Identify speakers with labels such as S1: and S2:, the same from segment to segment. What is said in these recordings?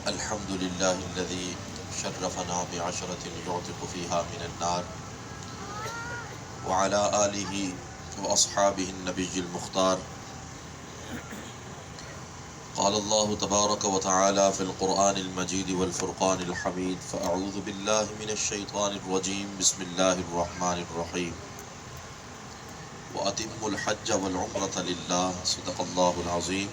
S1: الحمد لله الذي شرفنا بعشرة يعتق فيها من النار وعلى آله وأصحابه النبي المختار. قال الله تبارك وتعالى في القرآن المجيد والفرقان الحميد: فأعوذ بالله من الشيطان الرجيم بسم الله الرحمن الرحيم وأتموا الحج والعمرة لله صدق الله العظيم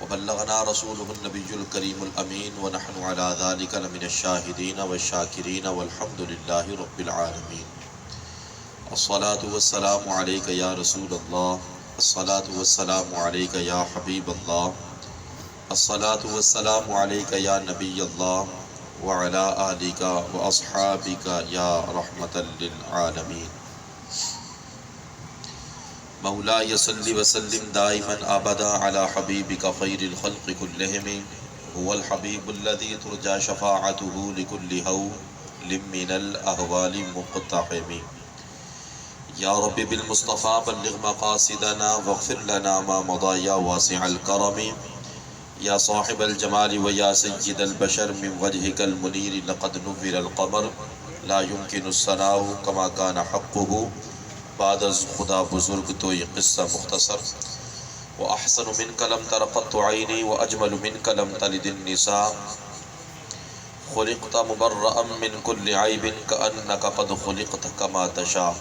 S1: وبلغنا رسوله النبي الكريم الأمين ونحن على ذلك لمن الشاهدين والشاكرين والحمد لله رب العالمين. الصلاة والسلام عليك يا رسول الله، الصلاة والسلام عليك يا حبيب الله، الصلاة والسلام عليك يا نبي الله وعلى آلك وأصحابك يا رحمة للعالمين. مولاي صل وسلم دائما ابدا على حبيبك خير الخلق كلهم هو الحبيب الذي ترجى شفاعته لكل هول من الاهوال مقتحم. يا رب بالمصطفى بلغ مقاصدنا واغفر لنا ما مضى يا واسع الكرم. يا صاحب الجمال ويا سيد البشر من وجهك المنير لقد نور القمر لا يمكن الثناء كما كان حقه. بعد از خدا بزرگ تو یہ قصہ مختصر. وأحسن منك لم تر قط عيني وأجمل منك لم تلد النساء. خلقت مبرأ من كل عيب كأنك قد خلقت كما تشاء.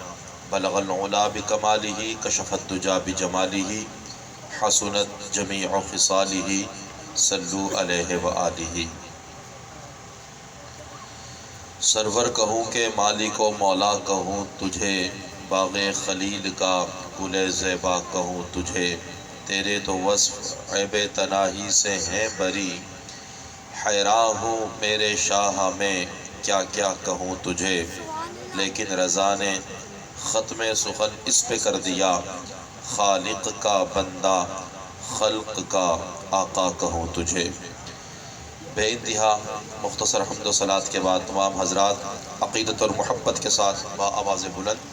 S1: بلغ العلا بكماله كشف الدجى بجماله حسنت جميع خصاله صلوا عليه وآله. سرور کہوں کہ مالک و مولا کہوں تجھے، باغ خلیل کا گل زیبا کہوں تجھے. تیرے تو وصف عیب تناہی سے ہیں بری، حیران ہوں میرے شاہ میں کیا کیا کہوں تجھے. لیکن رضا نے ختم سخن اس پہ کر دیا، خالق کا بندہ خلق کا آقا کہوں تجھے. بے انتہا مختصر حمد و صلات کے بعد تمام حضرات عقیدت اور محبت کے ساتھ با آواز بلند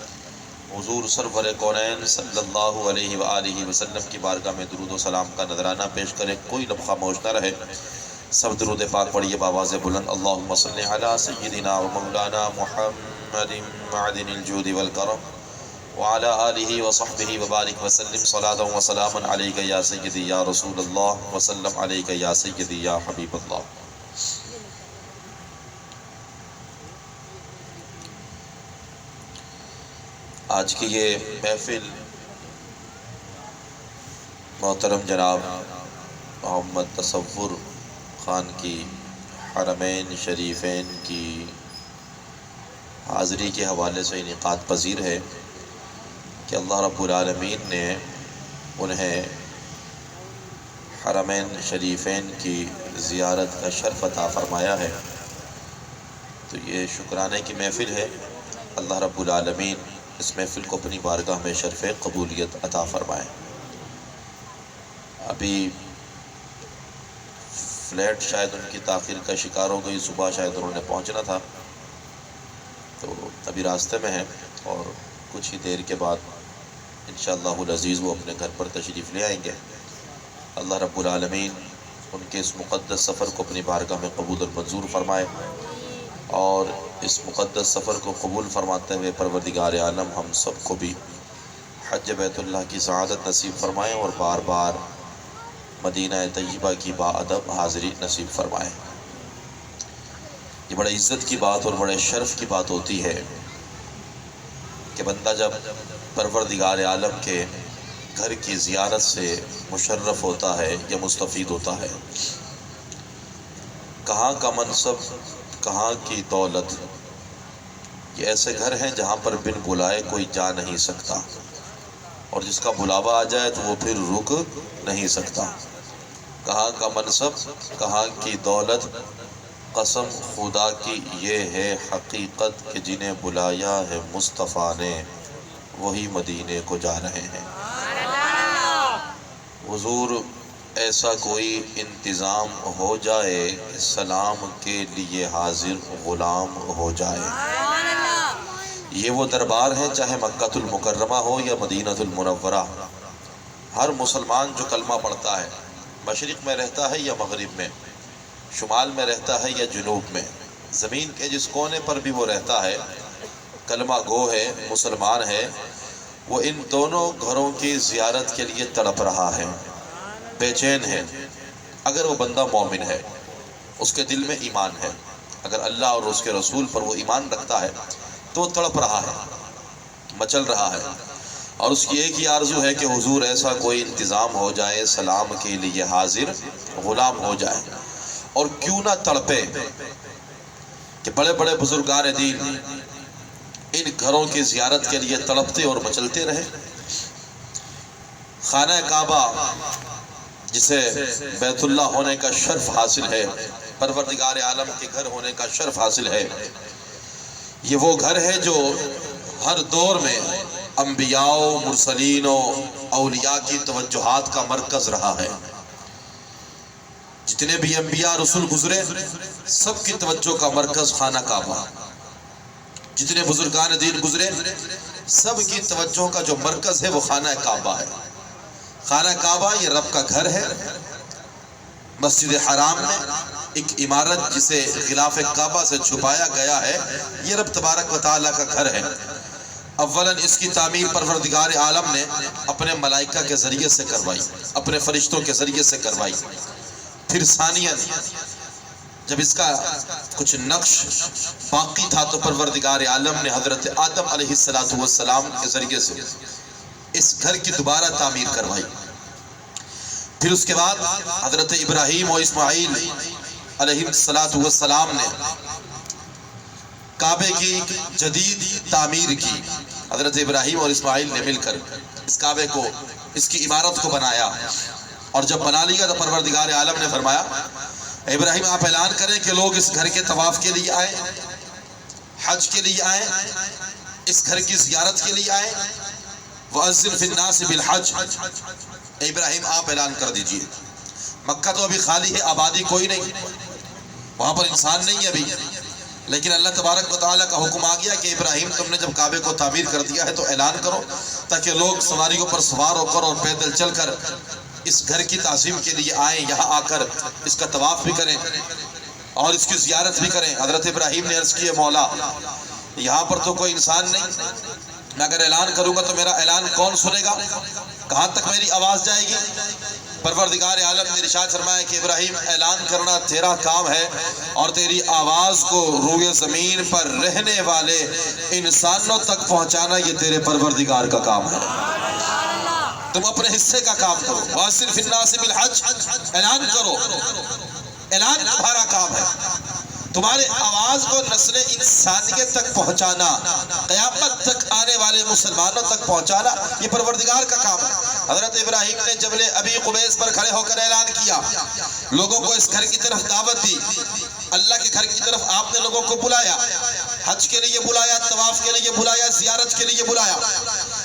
S1: حضور سرور کونین صلی اللہ علیہ وآلہ وسلم کی بارگاہ میں درود و سلام کا نذرانہ پیش کریں. کوئی لمحہ خاموش نہ رہے، سب درود پاک پڑھیے بآواز بلند. اللہم صلی علی سیدنا و مولانا محمد معدن الجود والکرم وعلی آلہ وصحبہ وبارک وسلم. صلاۃ و سلام علیک یا سیدی یا رسول اللہ وسلم علیک یا سیدی یا حبیب اللہ. آج کی یہ محفل محترم جناب محمد تصور خان کی حرمین شریفین کی حاضری کے حوالے سے انعقاد پذیر ہے کہ اللہ رب العالمین نے انہیں حرمین شریفین کی زیارت کا شرف عطا فرمایا ہے. تو یہ شکرانے کی محفل ہے. اللہ رب العالمین اس محفل کو اپنی بارگاہ میں شرف قبولیت عطا فرمائے. ابھی فلیٹ شاید ان کی تاخیر کا شکار ہو گئی، صبح شاید انہوں نے پہنچنا تھا، تو ابھی راستے میں ہیں اور کچھ ہی دیر کے بعد انشاءاللہ العزیز وہ اپنے گھر پر تشریف لے آئیں گے. اللہ رب العالمین ان کے اس مقدس سفر کو اپنی بارگاہ میں قبول اور منظور فرمائے، اور اس مقدس سفر کو قبول فرماتے ہوئے پروردگار عالم ہم سب کو بھی حج بیت اللہ کی سعادت نصیب فرمائے اور بار بار مدینہ طیبہ کی باادب حاضری نصیب فرمائے. یہ بڑے عزت کی بات اور بڑے شرف کی بات ہوتی ہے کہ بندہ جب پروردگار عالم کے گھر کی زیارت سے مشرف ہوتا ہے یا مستفید ہوتا ہے. کہاں کا منصب، کہاں کی دولت، یہ ایسے گھر ہیں جہاں پر بن بلائے کوئی جا نہیں سکتا، اور جس کا بلاوا آ جائے تو وہ پھر رک نہیں سکتا. کہاں کا منصب، کہاں کی دولت، قسم خدا کی یہ ہے حقیقت کہ جنہیں بلایا ہے مصطفیٰ نے وہی مدینے کو جا رہے ہیں. حضور ایسا کوئی انتظام ہو جائے کہ سلام کے لیے حاضر غلام ہو جائے. یہ وہ دربار ہے، چاہے مکہ المکرمہ ہو یا مدینہ المنورہ. ہر مسلمان جو کلمہ پڑھتا ہے، مشرق میں رہتا ہے یا مغرب میں، شمال میں رہتا ہے یا جنوب میں، زمین کے جس کونے پر بھی وہ رہتا ہے، کلمہ گو ہے، مسلمان ہے، وہ ان دونوں گھروں کی زیارت کے لیے تڑپ رہا ہے، بے چین ہے۔ اگر وہ بندہ مومن ہے، اس کے دل میں ایمان ہے، اگر اللہ اور اس کے رسول پر وہ ایمان رکھتا ہے تو وہ تڑپ رہا ہے، مچل رہا ہے، اور اس کی ایک ہی آرزو ہے کہ حضور ایسا کوئی انتظام ہو جائے، سلام کے لیے حاضر غلام ہو جائے۔ اور کیوں نہ تڑپے کہ بڑے بڑے بزرگان دین ان گھروں کی زیارت کے لیے تڑپتے اور مچلتے رہے۔ خانہ کعبہ جسے بیت اللہ ہونے کا شرف حاصل ہے، پروردگار عالم کے گھر ہونے کا شرف حاصل ہے، یہ وہ گھر ہے جو ہر دور میں انبیاء و مرسلین و اولیاء کی توجہات کا مرکز رہا ہے۔ جتنے بھی انبیاء رسول گزرے، سب کی توجہ کا مرکز خانہ کعبہ، جتنے بزرگان دین گزرے، سب کی توجہ کا جو مرکز ہے وہ خانہ کعبہ ہے۔ خانہ کعبہ یہ رب کا گھر ہے۔ مسجد حرام میں ایک عمارت جسے غلاف کعبہ سے چھپایا گیا ہے، یہ رب تبارک و تعالیٰ کا گھر ہے۔ اولاً اس کی تعمیر پروردگار عالم نے اپنے ملائکہ کے ذریعے سے کروائی، اپنے فرشتوں کے ذریعے سے کروائی۔ پھر ثانیاً جب اس کا کچھ نقش باقی تھا تو پروردگار عالم نے حضرت آدم علیہ السلام کے ذریعے سے اس گھر کی دوبارہ تعمیر کروائی۔ پھر اس کے بعد حضرت ابراہیم و اسماعیل علیہ السلام نے کعبے کی جدید تعمیر کی۔ حضرت ابراہیم اور اسماعیل نے مل کر اس کعبے کو، اس کی عمارت کو بنایا، اور جب بنا لیا تو پروردگار عالم نے فرمایا ابراہیم آپ اعلان کریں کہ لوگ اس گھر کے طواف کے لیے آئیں، حج کے لیے آئیں، اس گھر کی زیارت کے لیے آئیں۔ وَأَذِّنْ فِي النَّاسِ بِالْحَجِّ، ابراہیم آپ اعلان کر دیجئے۔ مکہ تو ابھی خالی ہے، آبادی کوئی نہیں، وہاں پر انسان نہیں ہے ابھی، لیکن اللہ تبارک و تعالیٰ کا حکم آ گیا کہ ابراہیم تم نے جب کعبے کو تعمیر کر دیا ہے تو اعلان کرو تاکہ لوگ سواریوں پر سوار ہو کر اور پیدل چل کر اس گھر کی تعظیم کے لیے آئیں، یہاں آ کر اس کا طواف بھی کریں اور اس کی زیارت بھی کریں۔ حضرت ابراہیم نے عرض کیا مولا یہاں پر تو کوئی انسان نہیں، میں اگر اعلان کروں گا تو میرا اعلان کون سنے گا، کہاں تک میری آواز جائے گی؟ پروردگار عالم نے ارشاد فرمایا کہ ابراہیم اعلان کرنا تیرا کام ہے، اور تیری آواز کو روئے زمین پر رہنے والے انسانوں تک پہنچانا یہ تیرے پروردگار کا کام ہے۔ تم اپنے حصے کا کام کرو۔ وَأَذِّنْ فِي النَّاسِ بِالْحَجِّ، اعلان کرو، اعلان تمہارا کام ہے۔ تمہارے آواز کو نسل انسانیت تک پہنچانا، قیامت تک آنے والے مسلمانوں تک پہنچانا یہ پروردگار کا کام ہے۔ حضرت ابراہیم نے جبل ابی قبیس پر کھڑے ہو کر اعلان کیا، لوگوں کو اس گھر کی طرف دعوت دی، اللہ کے گھر کی طرف آپ نے لوگوں کو بلایا، حج کے لیے بلایا، طواف کے لیے بلایا، زیارت کے لیے بلایا۔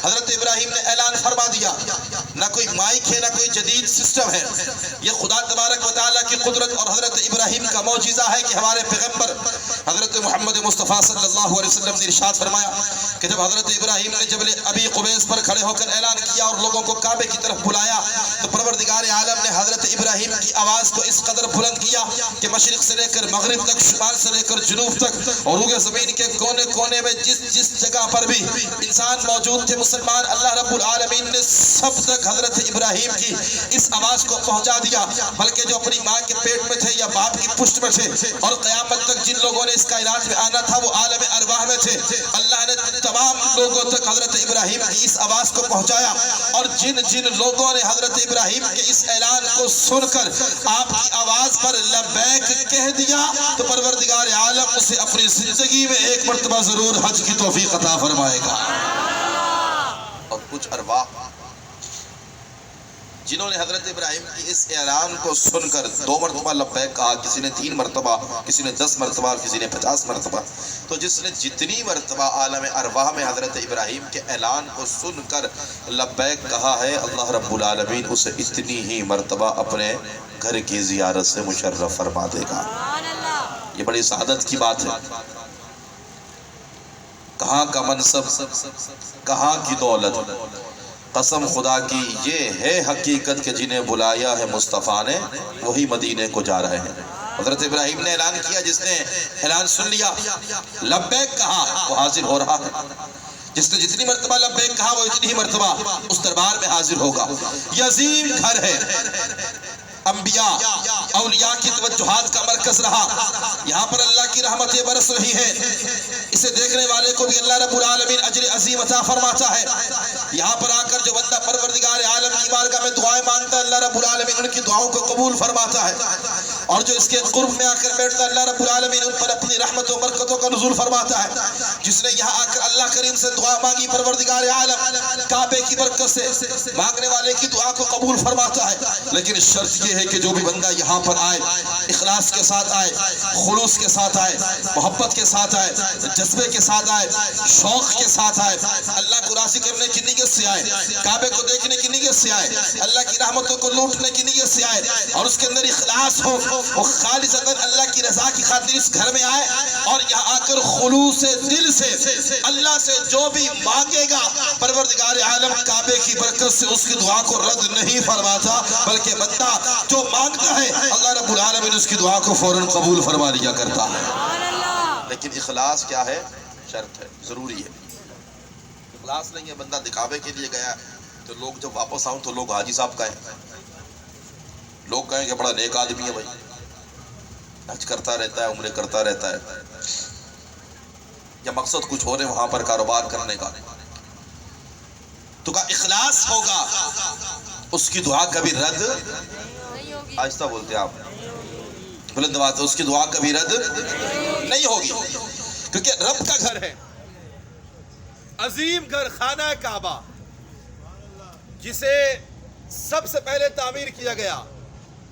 S1: حضرت ابراہیم نے اعلان فرما دیا، نہ کوئی مائک ہے، نہ کوئی جدید سسٹم ہے، یہ خدا تبارک و تعالیٰ کی قدرت اور حضرت ابراہیم کا معجزہ ہے کہ ہمارے پیغمبر حضرت محمد مصطفیٰ صلی اللہ علیہ وسلم نے ارشاد فرمایا کہ جب حضرت ابراہیم نے جبل ابی قبیس پر کھڑے ہو کر اعلان کیا اور لوگوں کو کعبے کی طرف بلایا تو پروردگار عالم نے حضرت ابراہیم کی آواز کو اس قدر بلند کیا کہ مشرق سے لے کر مغرب تک، شمال سے لے کر جنوب تک، اور روئے زمین کے کونے کونے میں جس جگہ پر بھی انسان موجود تھے مسلمان، اللہ رب العالمین نے سب تک حضرت ابراہیم کی اس آواز کو پہنچا دیا۔ بلکہ جو اپنی ماں کے پیٹ میں تھے یا باپ کی پشت میں تھے اور قیامت تک جن لوگوں نے اس کائنات میں آنا تھا وہ عالم ارواح میں تھے، اللہ نے تمام لوگوں تک حضرت ابراہیم کی اس آواز کو پہنچایا، اور جن جن لوگوں نے حضرت ابراہیم کے اس اعلان کو سن کر آپ کی آواز پر لبیک کہہ دیا تو پروردگار عالم اسے اپنی زندگی میں ایک مرتبہ ضرور حج کی توفیق عطا فرمائے گا۔ اور کچھ ارواح جنہوں نے حضرت ابراہیم کی اس اعلان کو سن کر 2 مرتبہ لبیک کہا، کسی نے 3 مرتبہ، کسی نے 10 مرتبہ، کسی نے 50 مرتبہ، تو جس نے جتنی مرتبہ عالم ارواح میں حضرت ابراہیم کے اعلان کو سن کر لبیک کہا ہے، اللہ رب العالمین اسے اتنی ہی مرتبہ اپنے گھر کی زیارت سے مشرف فرما دے گا۔ یہ بڑی سعادت کی بات ہے۔ کہاں کا منصب، کہاں کی دولت، قسم خدا کی یہ ہے حقیقت کہ جنہیں بلایا ہے مصطفیٰ نے وہی مدینے کو جا رہے ہیں۔ حضرت ابراہیم نے اعلان کیا، جس نے اعلان سن لیا، لبیک کہا، وہ حاضر ہو رہا ہے۔ جس نے جتنی مرتبہ لبیک کہا وہ اتنی ہی مرتبہ اس دربار میں حاضر ہوگا۔ یہ عظیم گھر ہے، انبیاء اولیاء کی توجہات کا مرکز رہا، یہاں پر اللہ کی رحمتیں برس رہی ہیں، اسے دیکھنے والے کو بھی اللہ رب العالمین اجر عظیم عطا فرماتا ہے۔ یہاں پر آ کر جو بندہ پروردگار عالم کی بارگاہ میں دعائیں مانگتا ہے، اللہ رب العالمین ان کی دعاؤں کو قبول فرماتا ہے، اور جو اس کے قرب میں آ کر بیٹھتا ہے اللہ رب العالمین ان پر اپنی رحمت و برکتوں کا نزول فرماتا ہے۔ جس نے یہاں آ کر اللہ کریم سے دعا مانگی، پروردگار عالم کعبے کی برکت سے مانگنے والے کی دعا کو قبول فرماتا ہے۔ لیکن شرط یہ ہے کہ جو بھی بندہ یہاں پر آئے، اخلاص کے ساتھ آئے، خلوص کے ساتھ آئے، محبت کے ساتھ آئے، جذبے کے ساتھ آئے، شوق کے ساتھ آئے، اللہ کو راضی کرنے کی نیت سے آئے، کعبے کو دیکھنے کی نیت سے آئے، اللہ کی رحمتوں کو لوٹنے کی نیت سے آئے، اور اس کے اندر اخلاص ہو، وہ خالصتاً اللہ کی رضا کی خاطر اس گھر میں آئے، اور یہاں آ کر خلوص دل سے اللہ سے جو بھی مانگے گا، پروردگار عالم کعبے کی برکت سے اس کی دعا کو رد نہیں فرماتا، بلکہ بندہ جو مانگتا ہے اللہ رب العالمین اس کی دعا کو فوراً قبول فرما لیا کرتا ہے۔ لیکن اخلاص کیا ہے؟ شرط ہے، ضروری ہے۔ اخلاص نہیں ہے، بندہ دکھاوے کے لیے گیا تو لوگ جب واپس آؤں تو لوگ حاجی صاحب کہیں، لوگ کہیں کہ بڑا نیک آدمی ہے بھائی، حج کرتا رہتا ہے، عمرے کرتا رہتا ہے، یا مقصد کچھ اور ہے وہاں پر کاروبار کرنے کا، تو کا اخلاص ہوگا اس کی دعا کبھی رد، آہستہ بولتے آپ، بلند بات ہے، اس کی دعا کبھی رد نہیں ہوگی، کیونکہ رب کا گھر ہے، عظیم گھر خانہ کعبہ، جسے سب سے پہلے تعمیر کیا گیا۔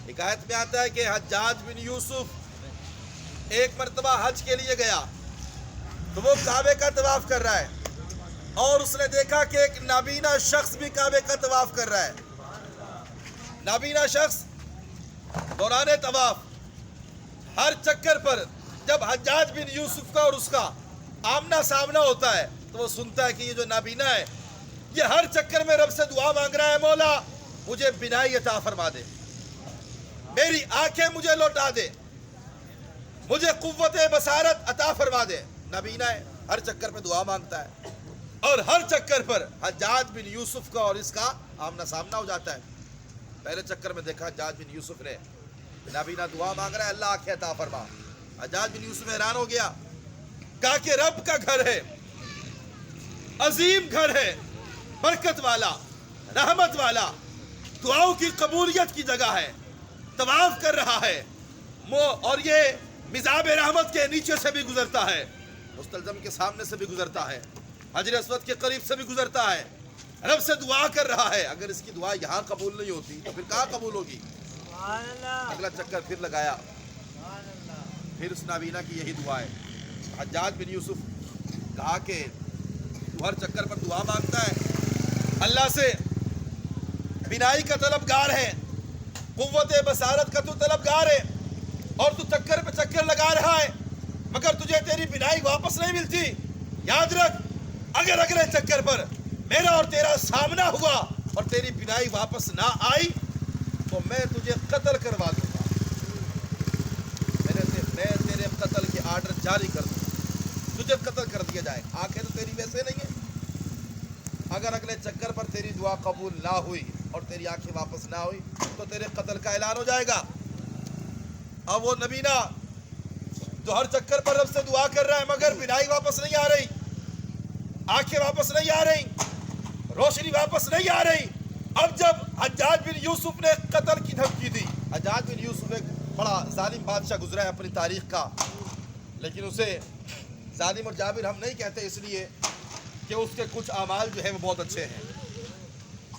S1: حکایت میں آتا ہے کہ حجاج بن یوسف ایک مرتبہ حج کے لیے گیا تو وہ کعبے کا طواف کر رہا ہے، اور اس نے دیکھا کہ ایک نابینا شخص بھی کعبے کا طواف کر رہا ہے۔ نابینا شخص دوران طواف ہر چکر پر جب حجاج بن یوسف کا اور اس کا آمنا سامنا ہوتا ہے تو وہ سنتا ہے کہ یہ جو نابینا ہے یہ ہر چکر میں رب سے دعا مانگ رہا ہے، مولا مجھے بینائی عطا فرما دے، میری آنکھیں مجھے لوٹا دے، مجھے قوت بصارت عطا فرما دے۔ نابینا ہے، ہر چکر پہ دعا مانگتا ہے، اور ہر چکر پر حجاج بن یوسف کا اور اس کا آمنا سامنا ہو جاتا ہے۔ پہلے چکر میں دیکھا حجاج بن یوسف نے نابینا دعا مانگ رہا ہے، اللہ آنکھیں عطا فرما۔ حجاج بن یوسف حیران ہو گیا، کہا کہ رب کا گھر ہے، عظیم گھر ہے، برکت والا، رحمت والا، دعاؤں کی قبولیت کی جگہ ہے، طواف کر رہا ہے، اور یہ مزاب رحمت کے نیچے سے بھی گزرتا ہے، مستلزم کے سامنے سے بھی گزرتا ہے، حجر اسود کے قریب سے بھی گزرتا ہے، رب سے دعا کر رہا ہے۔ اگر اس کی دعا یہاں قبول نہیں ہوتی تو پھر کہاں قبول ہوگی؟ اگلا چکر پھر لگایا، پھر اس نابینا کی یہی دعا ہے۔ حجاج بن یوسف کہا کہ تو ہر چکر پر دعا مانگتا ہے، اللہ سے بینائی کا طلبگار ہے، قوت بصارت کا تو طلبگار ہے، اور تو چکر پہ چکر لگا رہا ہے مگر تجھے تیری بینائی واپس نہیں ملتی۔ یاد رکھ، اگر اگلے چکر پر میرا اور تیرا سامنا ہوا اور تیری بینائی واپس نہ آئی تو میں تجھے قتل کروا دوں گا، میں تیرے قتل کے آرڈر جاری کر دوں گا، تجھے قتل کر دیا جائے۔ آنکھیں تو تیری ویسے نہیں ہیں، اگر اگلے چکر پر تیری دعا قبول نہ ہوئی اور تیری آنکھیں واپس نہ ہوئی تو تیرے قتل کا اعلان ہو جائے گا۔ اب وہ نبینا جو ہر چکر پر رب سے دعا کر رہا ہے مگر بینائی واپس نہیں آ رہی، آنکھیں واپس نہیں آ رہی، روشنی واپس نہیں آ رہی، اب جب حجاج بن یوسف نے قتل کی دھمکی دی، حجاج بن یوسف ایک بڑا ظالم بادشاہ گزرا ہے اپنی تاریخ کا، لیکن اسے ظالم اور جابر ہم نہیں کہتے اس لیے کہ اس کے کچھ اعمال جو ہیں وہ بہت اچھے ہیں۔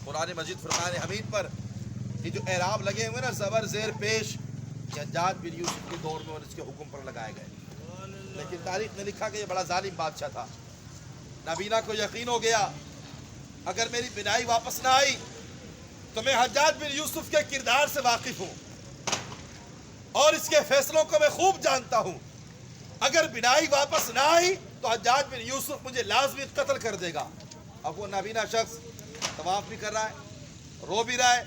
S1: قرآن مجید فرقان حمید پر یہ جو اعراب لگے ہوئے نا زبر زیر پیش، یہ حجاج بن یوسف کے دور میں اور اس کے حکم پر لگائے گئے، لیکن تاریخ نے لکھا کہ یہ بڑا ظالم بادشاہ تھا۔ نابینا کو یقین ہو گیا اگر میری بینائی واپس نہ آئی تو میں حجاج بن یوسف کے کردار سے واقف ہوں اور اس کے فیصلوں کو میں خوب جانتا ہوں، اگر بینائی واپس نہ آئی تو حجاج بن یوسف مجھے لازمی قتل کر دے گا۔ اب وہ نابینا شخص طواف بھی کر رہا ہے، رو بھی رہا ہے،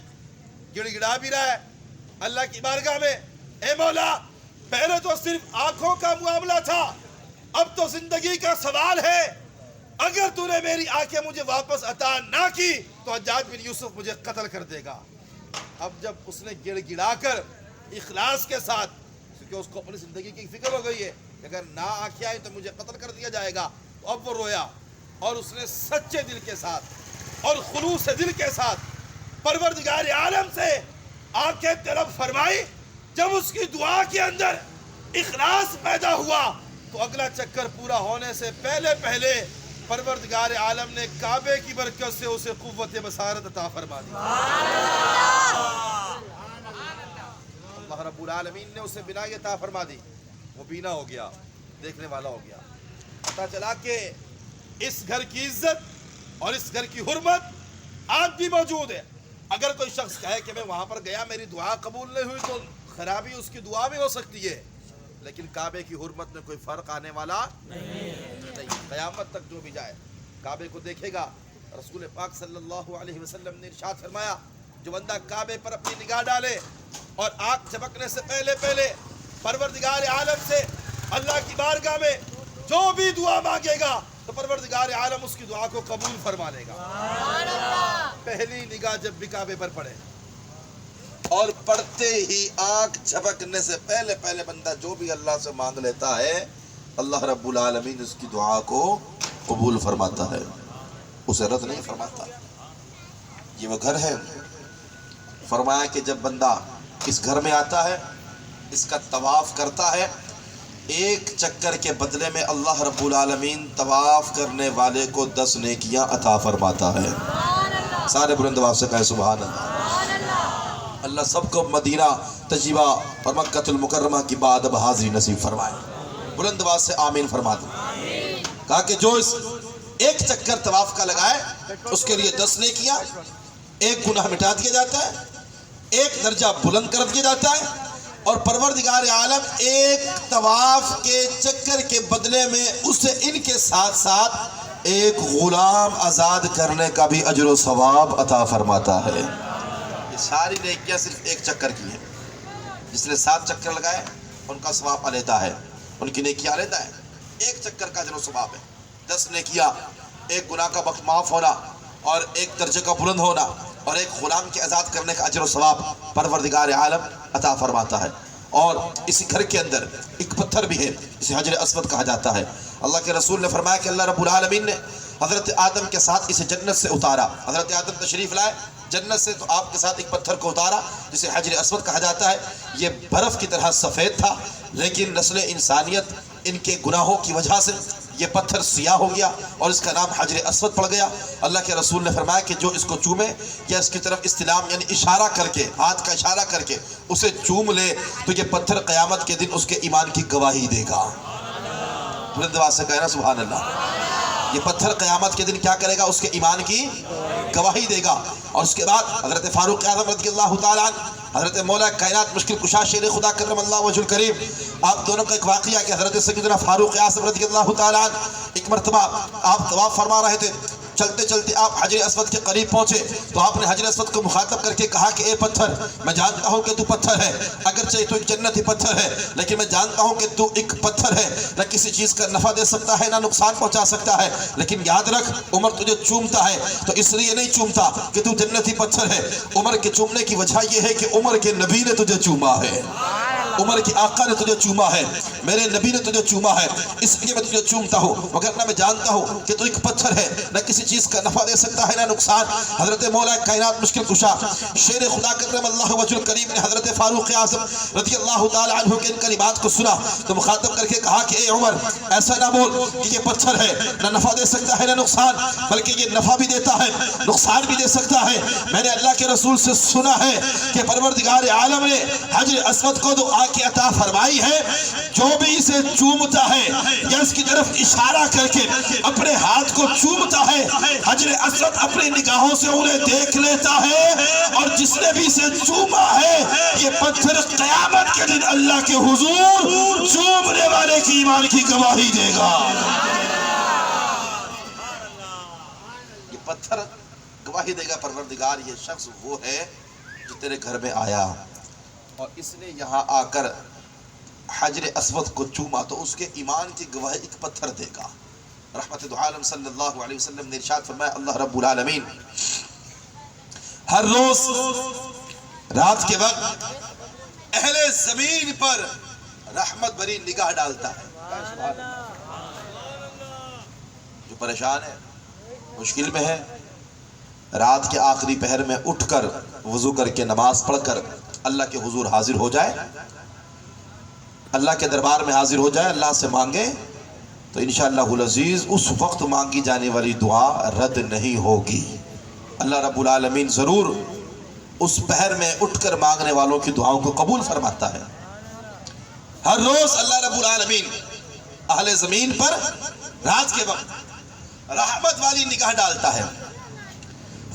S1: گڑ گڑا بھی رہا ہے اللہ کی بارگاہ میں، اے مولا
S2: پہلے تو صرف آنکھوں کا معاملہ تھا، اب تو زندگی کا سوال ہے۔ اگر تو نے میری آنکھیں مجھے واپس عطا نہ کی تو حجاج بن یوسف مجھے قتل کر دے گا۔ اب جب اس نے گڑ گڑا کر اخلاص کے ساتھ، کیونکہ اس کو اپنی زندگی کی فکر ہو گئی ہے کہ اگر نہ آنکھیں آئی تو مجھے قتل کر دیا جائے گا، تو اب وہ رویا اور اس نے سچے دل کے ساتھ اور خلوص دل کے ساتھ پروردگار عالم سے آنکھیں طلب فرمائی۔ جب اس کی دعا کے اندر اخلاص پیدا ہوا تو اگلا چکر پورا ہونے سے پہلے پہلے پروردگار عالم نے کعبے کی برکت سے اسے قوت بصارت عطا فرما دی۔ اللہ رب العالمین نے اسے بینائی عطا فرما دی، وہ بینا ہو گیا، دیکھنے والا ہو گیا۔ پتا چلا کہ اس گھر کی عزت اور اس گھر کی حرمت آج بھی موجود ہے۔ اگر کوئی شخص کہے کہ میں وہاں پر گیا میری دعا قبول نہیں ہوئی تو خرابی اس کی دعا میں ہو سکتی ہے، لیکن کعبے کی حرمت میں کوئی فرق آنے والا نہیں۔ قیامت تک جو بھی جائے کعبے کو دیکھے گا۔ رسول پاک صلی اللہ علیہ وسلم نے ارشاد فرمایا، جو بندہ کعبے پر اپنی نگاہ ڈالے اور آنکھ جھپکنے سے پہلے پہلے پروردگار عالم سے اللہ کی بارگاہ میں جو بھی دعا مانگے گا تو پروردگار عالم اس کی دعا کو قبول فرما لے گا۔ پہلی نگاہ جب بھی کعبے پر پڑے اور پڑھتے ہی آنکھ جھپکنے سے پہلے پہلے بندہ جو بھی اللہ سے مانگ لیتا ہے، اللہ رب العالمین اس کی دعا کو قبول فرماتا ہے، اسے رد نہیں فرماتا۔ یہ وہ گھر ہے، فرمایا کہ جب بندہ اس گھر میں آتا ہے، اس کا طواف کرتا ہے، ایک چکر کے بدلے میں اللہ رب العالمین طواف کرنے والے کو 10 نیکیاں عطا فرماتا ہے۔ سارے بلند آواز سے کہیں سبحان اللہ۔ اللہ سب کو مدینہ تجیبہ اور مکہ المکرمہ کی بعد اب حاضری نصیب فرمائے۔ بلند آواز سے آمین فرما دیں۔ کہا کہ جو اس ایک چکر طواف کا لگائے اس کے لیے 10 نیکیاں، ایک گناہ مٹا دیا جاتا ہے، ایک درجہ بلند کر دیا جاتا ہے، اور پروردگار عالم ایک طواف کے چکر کے بدلے میں اسے ان کے ساتھ ساتھ ایک غلام آزاد کرنے کا بھی اجر و ثواب عطا فرماتا ہے۔ یہ ساری نیکیاں صرف ایک چکر کی ہیں۔ جس نے 7 چکر لگائے ان کا ثواب علیحدہ ہے، ان کی نیکیاں علیحدہ ہے۔ ایک چکر کا اجر و ثواب ہے 10 نیکیاں، ایک گناہ کا بخش معاف ہونا اور ایک درجے کا بلند ہونا اور ایک غلام کے آزاد کرنے کا اجر و ثواب پروردگار عالم عطا فرماتا ہے۔ اور اسی گھر کے اندر ایک پتھر بھی ہے جسے حجر اسود کہا جاتا ہے۔ اللہ کے رسول نے فرمایا کہ اللہ رب العالمین نے حضرت آدم کے ساتھ اسے جنت سے اتارا۔ حضرت آدم تشریف لائے جنت سے تو آپ کے ساتھ ایک پتھر کو اتارا جسے حجر اسود کہا جاتا ہے۔ یہ برف کی طرح سفید تھا، لیکن نسل انسانیت ان کے گناہوں کی وجہ سے یہ پتھر سیاہ ہو گیا اور اس کا نام حجر اسود پڑ گیا۔ اللہ کے رسول نے فرمایا کہ جو اس کو چومے یا اس کی طرف استلام یعنی اشارہ کر کے، ہاتھ کا اشارہ کر کے اسے چوم لے تو یہ پتھر قیامت کے دن اس کے ایمان کی گواہی دے گا۔ بلند آواز سے کہنا سبحان اللہ۔ یہ پتھر قیامت کے دن کیا کرے گا؟ اس کے ایمان کی گواہی دے گا۔ اور اس کے بعد حضرت فاروق اعظم رضی اللہ تعالیٰ عنہ، حضرت مولا کائنات مشکل کشا شیر خدا کرم اللہ وجہ الکریم، آپ دونوں کا ایک واقعہ کہ حضرت سیدنا فاروق اعظم رضی اللہ تعالیٰ عنہ ایک مرتبہ آپ طواف فرما رہے تھے، چلتے چلتے آپ حجر اسود کے قریب پہنچے تو آپ نے حجر اسود کو مخاطب کر کے کہا کہ اے پتھر، میں جانتا ہوں کہ تو پتھر ہے، اگرچہ تو ایک جنتی پتھر ہے، لیکن میں جانتا ہوں کہ تو ایک پتھر ہے، نہ کسی چیز کا نفع دے سکتا ہے نہ نقصان پہنچا سکتا ہے، لیکن یاد رکھ عمر تجھے چومتا ہے تو اس لیے نہیں چومتا کہ تو جنتی پتھر ہے، عمر کے چومنے کی وجہ یہ ہے کہ عمر کے نبی نے تجھے چوما ہے، عمر کے آقا نے تجھے چوما ہے، میرے نبی نے تجھے چوما ہے، اس لیے میں تجھے چومتا ہوں، وگرنہ میں جانتا ہوں کہ تو ایک پتھر ہے، نہ کسی چیز کا نفع دے سکتا ہے نہ نقصان۔ حضرت مولا کائنات مشکل کشا شیر خدا کرم اللہ وجہ الکریم نے حضرت فاروق اعظم رضی اللہ تعالی عنہ کے ان کلمات کو سنا تو مخاطب کر کے کہا کہ اے عمر، ایسا نہ بول کہ یہ پتھر ہے، نہ نفع دے سکتا ہے نہ نقصان، بلکہ یہ نفع بھی دیتا ہے نقصان بھی دے سکتا ہے۔ میں نے اللہ کے رسول سے سنا ہے کہ پروردگار عالم نے حجر اسود کو تو آ کے عطا فرمائی ہے، جو بھی اسے چومتا ہے یا اس کی طرف اشارہ کر کے اپنے ہاتھ کو چومتا ہے، حجر اسود اپنی نگاہوں سے انہیں دیکھ لیتا ہے، اور جس نے بھی اسے چوما ہے یہ پتھر قیامت کے دن اللہ کے حضور چومنے والے کی ایمان کی گواہی دے گا۔ یہ پتھر گواہی دے گا پروردگار یہ شخص وہ ہے جو تیرے گھر میں آیا اور اس نے یہاں آ کر حجر اسود کو چوما تو اس کے ایمان کی گواہی ایک پتھر دے گا۔ رحمت دو عالم صلی اللہ علیہ وسلم نے ارشاد فرمایا اللہ رب العالمین ہر روز رات کے وقت اہل زمین پر رحمت بری نگاہ ڈالتا ہے۔ جو پریشان ہے، مشکل میں ہے، رات کے آخری پہر میں اٹھ کر وضو کر کے نماز پڑھ کر اللہ کے حضور حاضر ہو جائے، اللہ کے دربار میں حاضر ہو جائے، اللہ سے مانگے تو انشاءاللہ العزیز اس وقت مانگی جانے والی دعا رد نہیں ہوگی۔ اللہ رب العالمین ضرور اس پہر میں اٹھ کر مانگنے والوں کی دعاؤں کو قبول فرماتا ہے۔ ہر روز اللہ رب العالمین اہل زمین پر رات کے وقت رحمت والی نگاہ ڈالتا ہے۔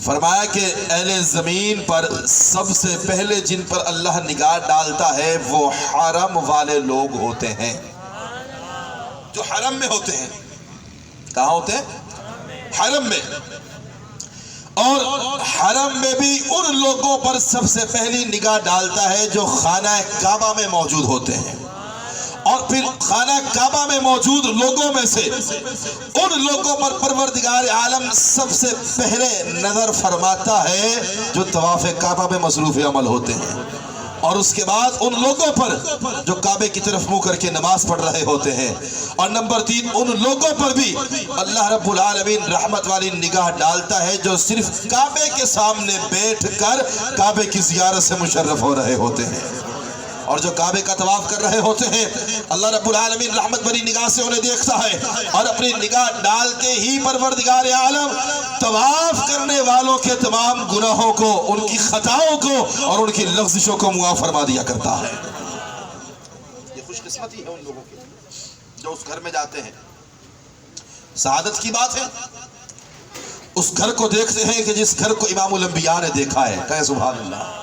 S2: فرمایا کہ اہل زمین پر سب سے پہلے جن پر اللہ نگاہ ڈالتا ہے وہ حرم والے لوگ ہوتے ہیں، جو حرم میں ہوتے ہیں۔ کہاں ہوتے ہیں؟ حرم میں۔ اور حرم میں بھی ان لوگوں پر سب سے پہلی نگاہ ڈالتا ہے جو خانہ کعبہ میں موجود ہوتے ہیں، اور پھر خانہ کعبہ میں موجود لوگوں میں سے ان لوگوں پر پروردگار عالم سب سے پہلے نظر فرماتا ہے جو طواف کعبہ میں مصروف عمل ہوتے ہیں، اور اس کے بعد ان لوگوں پر جو کعبے کی طرف منہ کر کے نماز پڑھ رہے ہوتے ہیں، اور نمبر 3 ان لوگوں پر بھی اللہ رب العالمین رحمت والی نگاہ ڈالتا ہے جو صرف کعبے کے سامنے بیٹھ کر کعبے کی زیارت سے مشرف ہو رہے ہوتے ہیں، اور جو کعبے کا طواف کر رہے ہوتے ہیں اللہ رب العالمین رحمت بری نگاہ سے انہیں دیکھتا ہے، اور اپنی نگاہ ڈالتے ہی پروردگار عالم طواف کرنے والوں کے تمام گناہوں کو، ان کی خطاؤں کو اور ان کی لغزشوں کو معاف فرما دیا کرتا ہے۔ یہ خوش قسمتی ہے ان لوگوں کی جو اس گھر میں جاتے ہیں۔ سعادت کی بات ہے اس گھر کو دیکھتے ہیں کہ جس گھر کو امام الانبیاء نے دیکھا ہے، کہے سبحان اللہ۔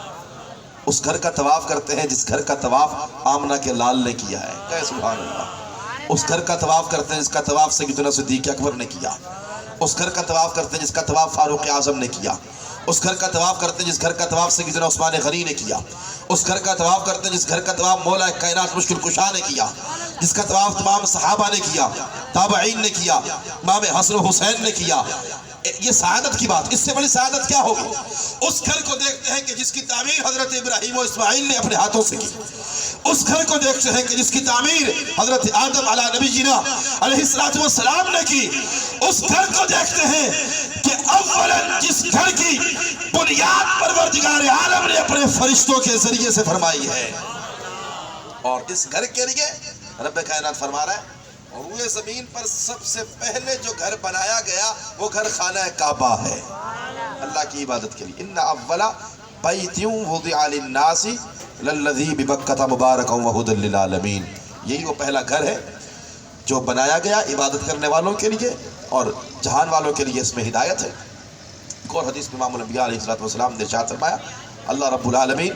S2: اس گھر کا طواف کرتے ہیں جس گھر کا طواف آمنہ کے لال نے کیا ہے، کہے سبحان اللہ۔ اس گھر کا طواف کرتے ہیں جس کا طواف سیدنا صدیق اکبر نے کیا، اس گھر کا طواف کرتے ہیں جس کا طواف فاروق اعظم نے کیا، اس گھر کا طواف کرتے ہیں جس گھر کا طواف سیدنا عثمان غنی نے کیا، اس گھر کا طواف کرتے ہیں جس گھر کا طواف مولا کائنات مشکل کشا نے کیا، جس کا طواف تمام صحابہ نے کیا، تابعین نے کیا، امام حسن و حسین نے کیا۔ یہ سعادت کی بات، اس سے بڑی سعادت کیا ہوگی؟ اس گھر کو دیکھتے ہیں کہ جس کی تعمیر حضرت ابراہیم و اسماعیل نے اپنے ہاتھوں سے کی، اس گھر کو دیکھتے ہیں کہ جس کی تعمیر حضرت آدم علی نبی جینا علیہ السلام نے کی، اس گھر کو دیکھتے ہیں کہ اولاً جس گھر کی بنیاد پروردگار عالم نے اپنے فرشتوں کے ذریعے سے فرمائی ہے، اور اس گھر کے لیے رب کائنات فرما رہا ہے اور روئے زمین پر سب سے پہلے جو گھر بنایا گیا وہ گھر خانہ کعبہ ہے، اللہ کی عبادت کے لیے۔ ان اول بیت وضع للناس للذی ببکۃ مبارکا وہدی للعالمین، یہی وہ پہلا گھر ہے جو بنایا گیا عبادت کرنے والوں کے لیے اور جہان والوں کے لیے، اس میں ہدایت ہے۔ ایک اور حدیث میں امام الانبیاء علیہ السلام نے ارشاد فرمایا اللہ رب العالمین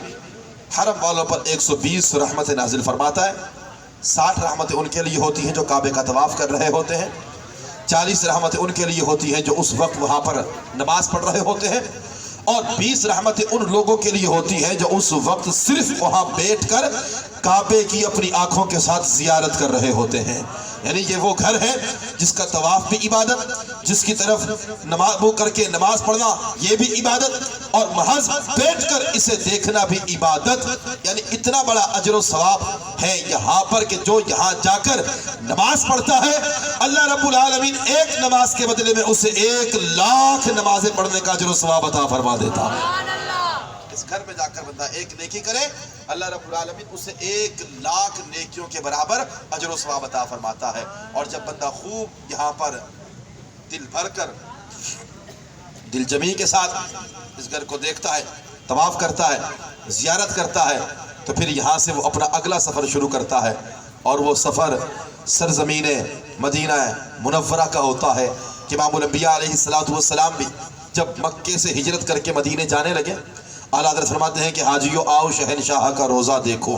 S2: حرم والوں پر 120 رحمتیں نازل فرماتا ہے، 60 رحمتیں ان کے لیے ہوتی ہیں جو کعبے کا طواف کر رہے ہوتے ہیں، 40 رحمتیں ان کے لیے ہوتی ہیں جو اس وقت وہاں پر نماز پڑھ رہے ہوتے ہیں، اور 20 رحمتیں ان لوگوں کے لیے ہوتی ہیں جو اس وقت صرف وہاں بیٹھ کر کعبے کی اپنی آنکھوں کے ساتھ زیارت کر رہے ہوتے ہیں۔ یعنی یہ وہ گھر ہے جس کا طواف بھی عبادت، جس کی طرف نماز کر کے نماز پڑھنا یہ بھی عبادت، اور محض بیٹھ کر اسے دیکھنا بھی عبادت۔ یعنی اتنا بڑا اجر و ثواب ہے یہاں پر کہ جو یہاں جا کر نماز پڑھتا ہے اللہ رب العالمین ایک نماز کے بدلے میں اسے 1,00,000 نمازیں پڑھنے کا اجر و ثواب عطا فرما دیتا ہے۔ اس گھر میں جا کر بندہ ایک نیکی کرے اللہ رب العالمین اسے 1,00,000 نیکیوں کے برابر اجر و ثواب عطا فرماتا ہے۔ اور جب بندہ خوب یہاں پر دل بھر کر دل جمی کے ساتھ اس گھر کو دیکھتا ہے، طواف کرتا ہے، زیارت کرتا ہے، تو پھر یہاں سے وہ اپنا اگلا سفر شروع کرتا ہے، اور وہ سفر سرزمین مدینہ منورہ کا ہوتا ہے کہ امام الانبیاء علیہ السلام بھی جب مکے سے ہجرت کر کے مدینے جانے لگے، اعلیٰ حضرت فرماتے ہیں کہ حاجیو آؤ شہنشاہ کا روزہ دیکھو،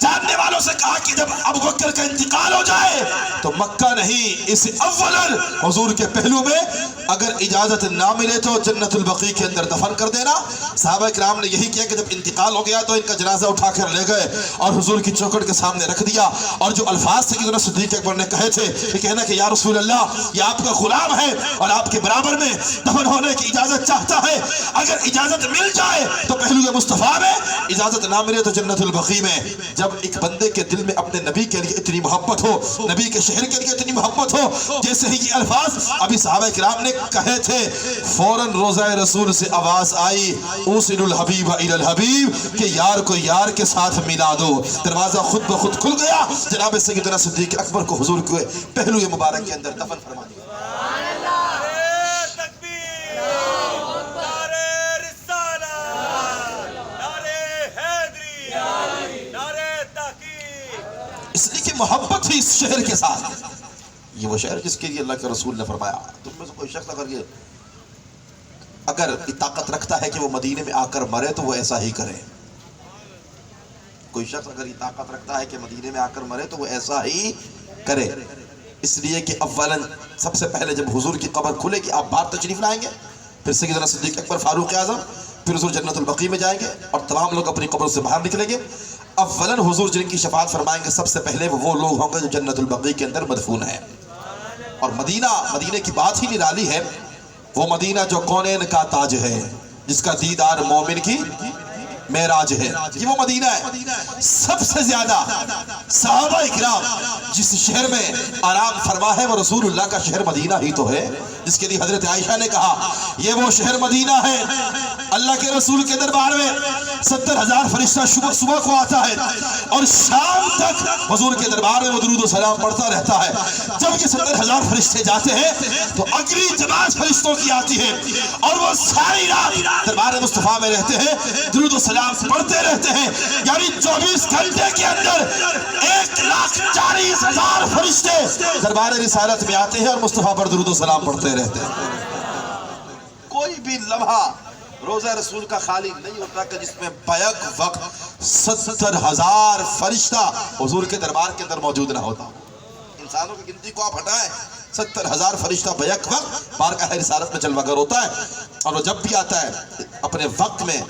S3: جاننے والوں سے کہا کہ جب ابو بکر کا انتقال ہو جائے تو مکہ نہیں، اس اولاً حضور کے پہلو میں اگر اجازت نہ ملے تو جنت البقیع کے اندر دفن کر دینا۔ صحابہ کرام نے یہی کیا کہ جب انتقال ہو گیا تو ان کا جنازہ اٹھا کر لے گئے اور حضور کی چوکھٹ کے سامنے رکھ دیا، اور جو الفاظ سیدنا صدیق اکبر نے کہے تھے یہ کہنا کہ یا رسول اللہ یہ آپ کا غلام ہے اور آپ کے برابر میں دفن ہونے کی اجازت چاہتا ہے، اگر اجازت مل جائے تو پہلو مصطفیٰ میں، اجازت نہ ملے تو جنت البقیع میں۔ جب ایک بندے کے دل میں اپنے نبی کے لیے اتنی محبت ہو، نبی کے شہر کے لیے اتنی محبت ہو، جیسے ہی یہ الفاظ ابھی صحابہ کرام نے کہے تھے، فوراً روضہ رسول سے آواز آئی اوصل الحبیب الی الحبیب، کہ یار کو یار کے ساتھ ملا دو۔ دروازہ خود بخود کھل گیا، جناب سیدنا صدیق اکبر کو حضور کے پہلو مبارک کے اندر دفن فرما دیا۔ اس لیے کہ محبت تھی اس شہر کے ساتھ، یہ وہ شہر جس کے لیے اللہ کے رسول نے فرمایا تم میں سے کوئی شخص اگر طاقت رکھتا ہے کہ وہ مدینے میں آ کر مرے تو وہ ایسا ہی کرے۔ کوئی شخص اگر یہ طاقت رکھتا ہے کہ مدینے میں آ کر مرے تو وہ ایسا ہی کرے، اس لیے کہ اولاً سب سے پہلے جب حضور کی قبر کھلے گی آپ باہر تشریف لائیں گے، پھر سیدنا صدیق اکبر فاروق اعظم، پھر حضور جنت البقیع میں جائیں گے اور تمام لوگ اپنی قبر سے باہر نکلیں گے۔ اولاً حضور جن کی شفاعت فرمائیں گے سب سے پہلے وہ لوگ ہوں گے جو جنت البقیع کے اندر مدفون ہیں۔ اور مدینہ کی بات ہی نرالی ہے، وہ مدینہ جو کونین کا تاج ہے، جس کا دیدار مومن کی معراج ہے، یہ وہ مدینہ ہے۔ سب سے زیادہ صحابہ اکرام جس شہر میں آرام فرما ہے وہ رسول اللہ کا شہر مدینہ ہی تو ہے، جس کے لیے حضرت عائشہ نے کہا یہ وہ شہر مدینہ ہے، اللہ کے رسول کے دربار میں 70,000 فرشتہ صبح کو آتا ہے اور شام تک حضور کے دربار میں وہ درود و سلام پڑھتا رہتا ہے۔ جب یہ 70,000 فرشتے جاتے ہیں تو اگلی جماعت فرشتوں کی آتی ہے اور وہ ساری رات دربار مصطفیٰ میں رہتے ہیں، درود و سلام پڑھتے رہتے ہیں، یعنی 24 گھنٹے کے اندر 1,40,000 فرشتے دربار رسالت میں آتے ہیں اور مصطفیٰ پر درود و سلام پڑھتے رہتے ہیں۔ کوئی بھی لمحہ روزہ رسول کا خالی نہیں ہوتا کہ جس میں بیک وقت 70,000 فرشتہ حضور کے دربار کے اندر موجود نہ ہوتا۔ انسانوں کی گنتی کو آپ ہٹائیں، 70,000 فرشتہ بیک وقت بارگاہ رسالت میں جلوہ گر ہوتا ہے، اور وہ جب بھی آتا ہے اپنے وقت میں